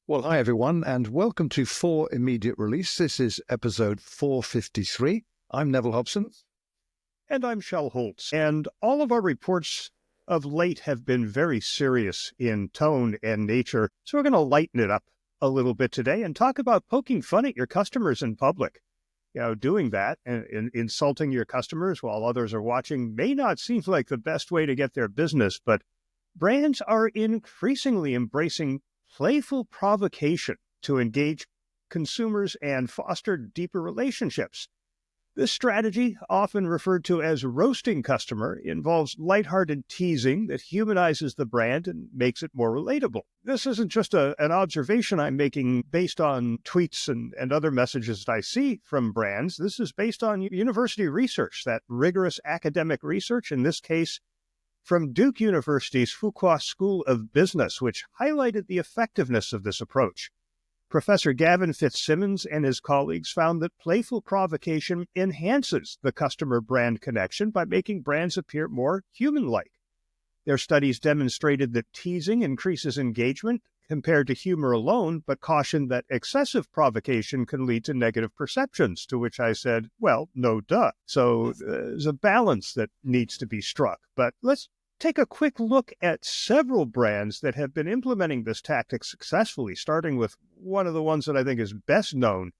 Well, hi everyone, and welcome to For Immediate Release. This is episode 453. I'm Neville Hobson. And I'm Shel Holtz. And all of our reports of late have been very serious in tone and nature. So we're going to lighten it up a little bit today and talk about poking fun at your customers in public. Doing that and insulting your customers while others are watching may not seem like the best way to get their business, but brands are increasingly embracing playful provocation to engage consumers and foster deeper relationships. This strategy, often referred to as roasting customer, involves lighthearted teasing that humanizes the brand and makes it more relatable. This isn't just an observation I'm making based on tweets and other messages that I see from brands. This is based on university research, that rigorous academic research, in this case from Duke University's Fuqua School of Business, which highlighted the effectiveness of this approach. Professor Gavin Fitzsimmons and his colleagues found that playful provocation enhances the customer brand connection by making brands appear more human-like. Their studies demonstrated that teasing increases engagement compared to humor alone, but cautioned that excessive provocation can lead to negative perceptions, to which I said, well, no duh. So there's a balance that needs to be struck. But let's take a quick look at several brands that have been implementing this tactic successfully, starting with one of the ones that I think is best known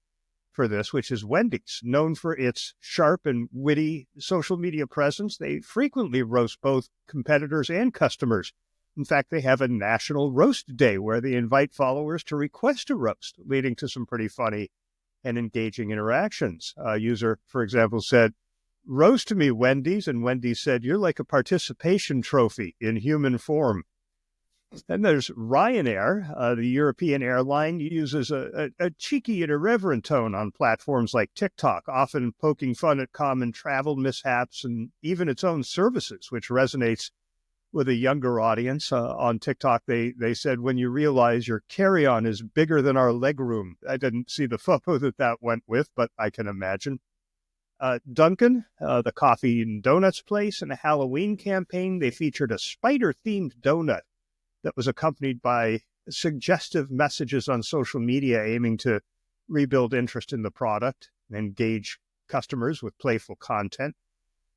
for this, which is Wendy's. Known for its sharp and witty social media presence, they frequently roast both competitors and customers. In fact, they have a national roast day where they invite followers to request a roast, leading to some pretty funny and engaging interactions. A user, for example, said, "Roast me, Wendy's," and Wendy's said, "You're like a participation trophy in human form." Then there's Ryanair. The European airline uses a cheeky and irreverent tone on platforms like TikTok, often poking fun at common travel mishaps and even its own services, which resonates with a younger audience. On TikTok, they said, "When you realize your carry-on is bigger than our legroom." I didn't see the photo that went with, but I can imagine. Dunkin', the coffee and donuts place, in a Halloween campaign, they featured a spider-themed donut that was accompanied by suggestive messages on social media aiming to rebuild interest in the product and engage customers with playful content.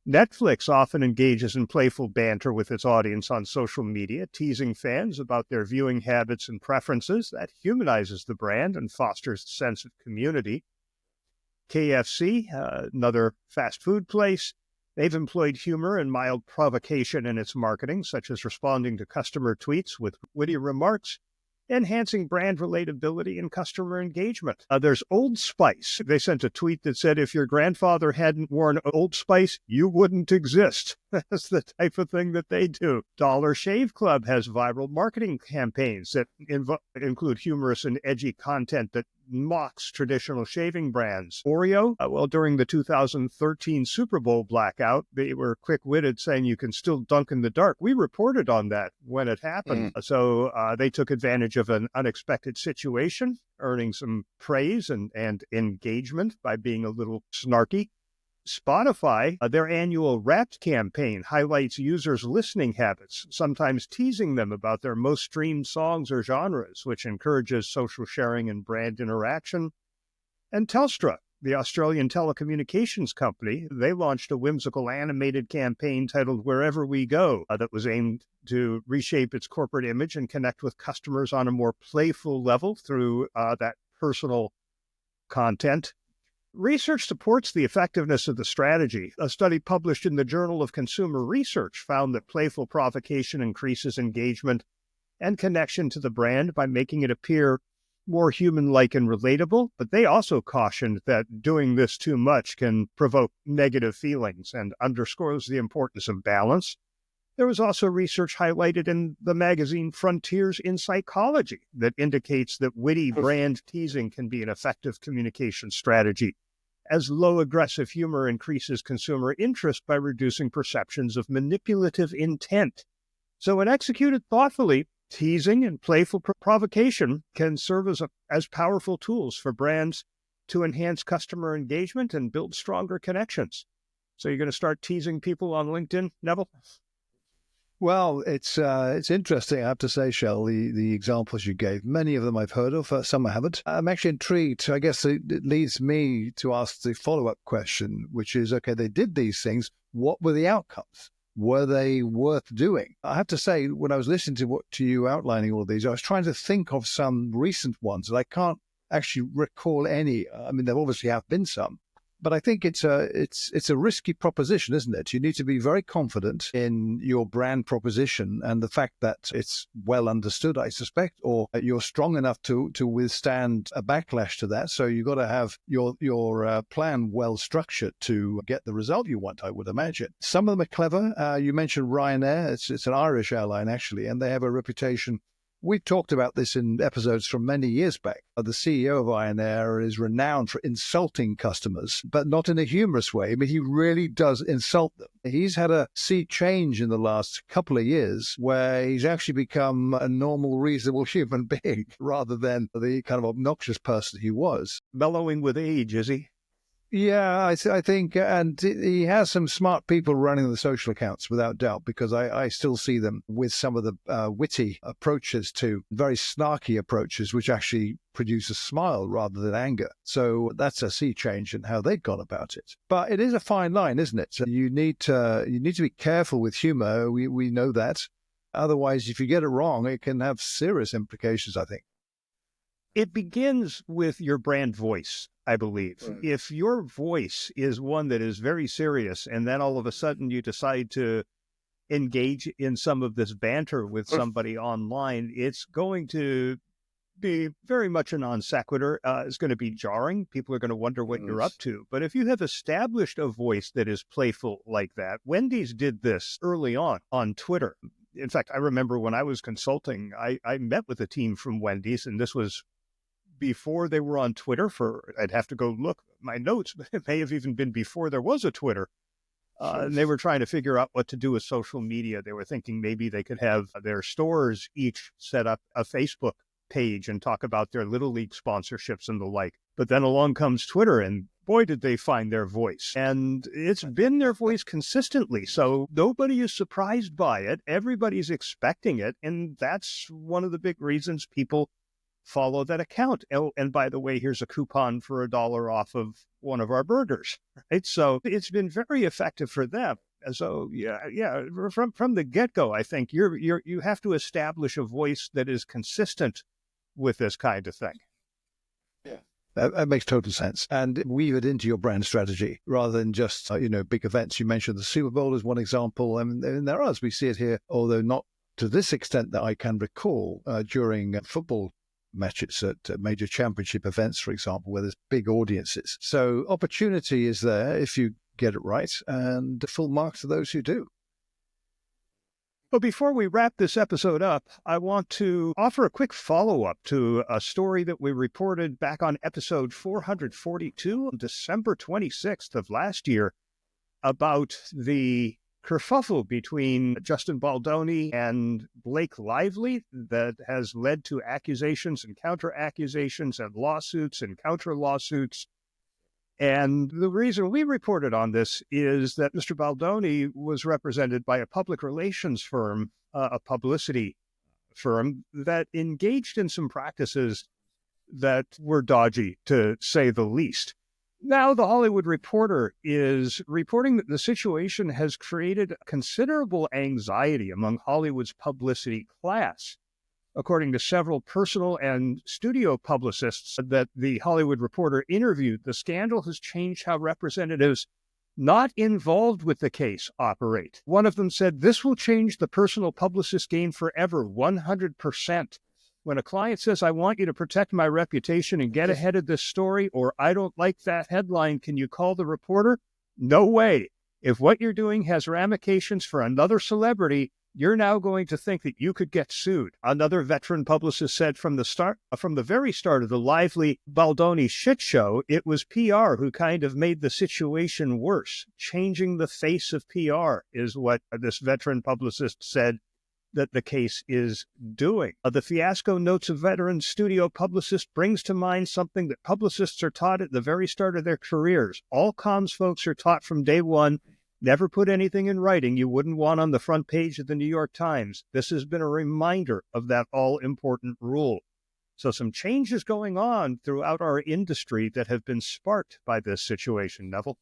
Netflix often engages in playful banter with its audience on social media, teasing fans about their viewing habits and preferences. That humanizes the brand and fosters a sense of community. KFC, another fast food place, they've employed humor and mild provocation in its marketing, such as responding to customer tweets with witty remarks, enhancing brand relatability and customer engagement. There's Old Spice. They sent a tweet that said, "If your grandfather hadn't worn Old Spice, you wouldn't exist." That's the type of thing that they do. Dollar Shave Club has viral marketing campaigns that include humorous and edgy content that mocks traditional shaving brands. Oreo, during the 2013 Super Bowl blackout, they were quick-witted, saying you can still dunk in the dark. We reported on that when it happened. So they took advantage of an unexpected situation, earning some praise and engagement by being a little snarky. Spotify, their annual Wrapped campaign highlights users' listening habits, sometimes teasing them about their most streamed songs or genres, which encourages social sharing and brand interaction. And Telstra, the Australian telecommunications company, they launched a whimsical animated campaign titled "Wherever We Go" that was aimed to reshape its corporate image and connect with customers on a more playful level through that personal content. Research supports the effectiveness of the strategy. A study published in the Journal of Consumer Research found that playful provocation increases engagement and connection to the brand by making it appear more human-like and relatable, but they also cautioned that doing this too much can provoke negative feelings and underscores the importance of balance. There was also research highlighted in the magazine Frontiers in Psychology that indicates that witty brand teasing can be an effective communication strategy, as low aggressive humor increases consumer interest by reducing perceptions of manipulative intent. So when executed thoughtfully, teasing and playful provocation can serve as powerful tools for brands to enhance customer engagement and build stronger connections. So you're going to start teasing people on LinkedIn, Neville? Well, it's interesting, I have to say, Shell, the examples you gave. Many of them I've heard of, some I haven't. I'm actually intrigued. I guess it leads me to ask the follow-up question, which is, okay, they did these things. What were the outcomes? Were they worth doing? I have to say, when I was listening to you outlining all of these, I was trying to think of some recent ones, and I can't actually recall any. I mean, there obviously have been some. But I think it's a risky proposition, isn't it? You need to be very confident in your brand proposition and the fact that it's well understood, I suspect, or you're strong enough to withstand a backlash to that. So you've got to have your plan well structured to get the result you want, I would imagine. Some of them are clever. You mentioned Ryanair. It's an Irish airline, actually, and they have a reputation. We talked about this in episodes from many years back. The CEO of Ryanair is renowned for insulting customers, but not in a humorous way. I mean, he really does insult them. He's had a sea change in the last couple of years where he's actually become a normal, reasonable human being rather than the kind of obnoxious person he was. Mellowing with age, is he? Yeah, I think, and he has some smart people running the social accounts, without doubt, because I still see them with some of the witty approaches to very snarky approaches, which actually produce a smile rather than anger. So that's a sea change in how they've gone about it. But it is a fine line, isn't it? So you need to be careful with humor. We know that. Otherwise, if you get it wrong, it can have serious implications, I think. It begins with your brand voice, I believe. Right. If your voice is one that is very serious, and then all of a sudden you decide to engage in some of this banter with somebody online, it's going to be very much a non sequitur. It's going to be jarring. People are going to wonder what you're up to. But if you have established a voice that is playful like that, Wendy's did this early on Twitter. In fact, I remember when I was consulting, I met with a team from Wendy's, and this was before they were on Twitter. I'd have to go look at my notes, but it may have even been before there was a Twitter. And they were trying to figure out what to do with social media. They were thinking maybe they could have their stores each set up a Facebook page and talk about their Little League sponsorships and the like. But then along comes Twitter, and boy, did they find their voice. And it's been their voice consistently. So nobody is surprised by it. Everybody's expecting it. And that's one of the big reasons people follow that account. Oh, and by the way, here's a coupon for $1 off of one of our burgers, right? So it's been very effective for them. So yeah, from the get-go, I think you have to establish a voice that is consistent with this kind of thing. Yeah. That makes total sense. And weave it into your brand strategy rather than just, big events. You mentioned the Super Bowl as one example. And there are others. We see it here, although not to this extent that I can recall during football matches at major championship events, for example, where there's big audiences. So opportunity is there if you get it right, and full marks to those who do. But before we wrap this episode up, I want to offer a quick follow-up to a story that we reported back on episode 442 on December 26th of last year about the kerfuffle between Justin Baldoni and Blake Lively that has led to accusations and counter-accusations and lawsuits and counter-lawsuits. And the reason we reported on this is that Mr. Baldoni was represented by a public relations firm, a publicity firm that engaged in some practices that were dodgy, to say the least. Now, The Hollywood Reporter is reporting that the situation has created considerable anxiety among Hollywood's publicity class. According to several personal and studio publicists that The Hollywood Reporter interviewed, the scandal has changed how representatives not involved with the case operate. One of them said, "This will change the personal publicist game forever, 100%. When a client says, I want you to protect my reputation and get ahead of this story, or I don't like that headline, can you call the reporter?" No way. If what you're doing has ramifications for another celebrity, you're now going to think that you could get sued. Another veteran publicist said from the very start of the Lively Baldoni shit show, it was PR who kind of made the situation worse. Changing the face of PR is what this veteran publicist said that the case is doing. The fiasco, notes a veteran studio publicist, brings to mind something that publicists are taught at the very start of their careers. All comms folks are taught from day one, Never put anything in writing you wouldn't want on the front page of the New York Times. This has been a reminder of that all-important rule. So some changes going on throughout our industry that have been sparked by this situation, Neville.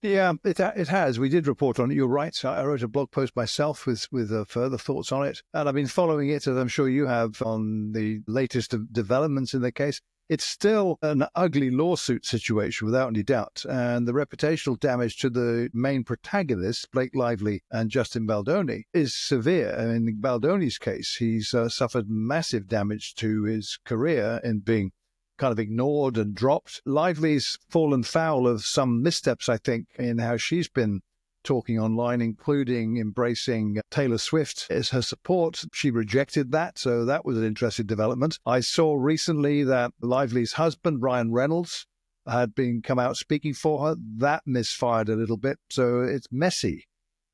Yeah, it has. We did report on it. You're right. I wrote a blog post myself with further thoughts on it, and I've been following it, as I'm sure you have, on the latest developments in the case. It's still an ugly lawsuit situation, without any doubt, and the reputational damage to the main protagonists, Blake Lively and Justin Baldoni, is severe. I mean, in Baldoni's case, he's suffered massive damage to his career in being kind of ignored and dropped. Lively's fallen foul of some missteps, I think, in how she's been talking online, including embracing Taylor Swift as her support. She rejected that, so that was an interesting development. I saw recently that Lively's husband, Ryan Reynolds, had come out speaking for her. That misfired a little bit, so it's messy.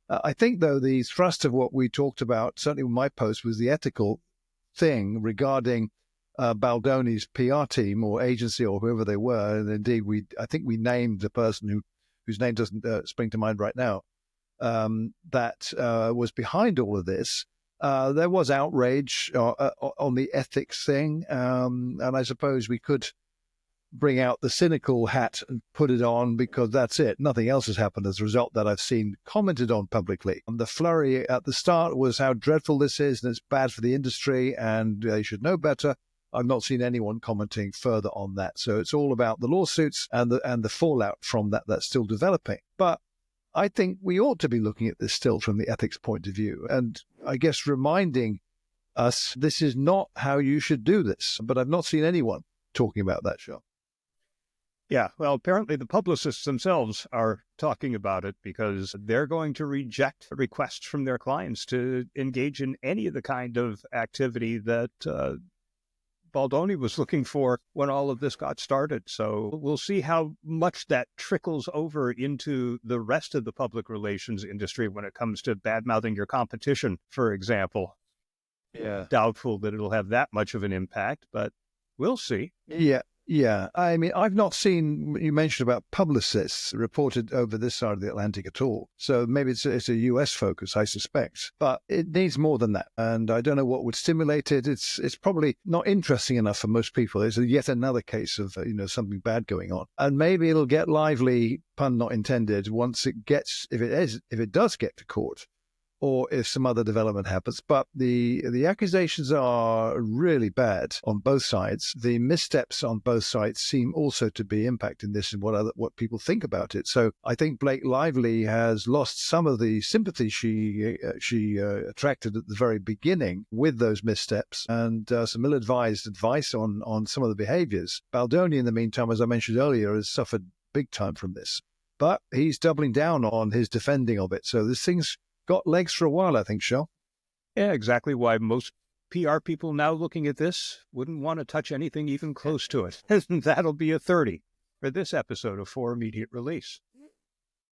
I think, though, the thrust of what we talked about, certainly with my post, was the ethical thing regarding Baldoni's PR team or agency or whoever they were. And indeed, I think we named the person whose name doesn't spring to mind right now, that was behind all of this. There was outrage on the ethics thing, and I suppose we could bring out the cynical hat and put it on, because that's it. Nothing else has happened as a result that I've seen commented on publicly. The flurry at the start was how dreadful this is and it's bad for the industry and they should know better. I've not seen anyone commenting further on that. So it's all about the lawsuits and the fallout from that that's still developing. But I think we ought to be looking at this still from the ethics point of view. And I guess reminding us this is not how you should do this. But I've not seen anyone talking about that, Sean. Yeah, well, apparently the publicists themselves are talking about it because they're going to reject requests from their clients to engage in any of the kind of activity that Baldoni was looking for when all of this got started. So we'll see how much that trickles over into the rest of the public relations industry when it comes to bad-mouthing your competition, for example. Yeah. Doubtful that it'll have that much of an impact, but we'll see. Yeah. I mean, I've not seen, you mentioned about publicists reported over this side of the Atlantic at all. So maybe it's a US focus, I suspect. But it needs more than that. And I don't know what would stimulate it. It's probably not interesting enough for most people. It's yet another case of, something bad going on. And maybe it'll get lively, pun not intended, once it gets, if it does get to court, or if some other development happens. But the accusations are really bad on both sides. The missteps on both sides seem also to be impacting this and what people think about it. So I think Blake Lively has lost some of the sympathy she attracted at the very beginning with those missteps and some ill-advised advice on some of the behaviors. Baldoni, in the meantime, as I mentioned earlier, has suffered big time from this. But he's doubling down on his defending of it. So this thing's got legs for a while, I think, Shel. Yeah, exactly why most PR people now looking at this wouldn't want to touch anything even close to it. And that'll be a 30 for this episode of For Immediate Release.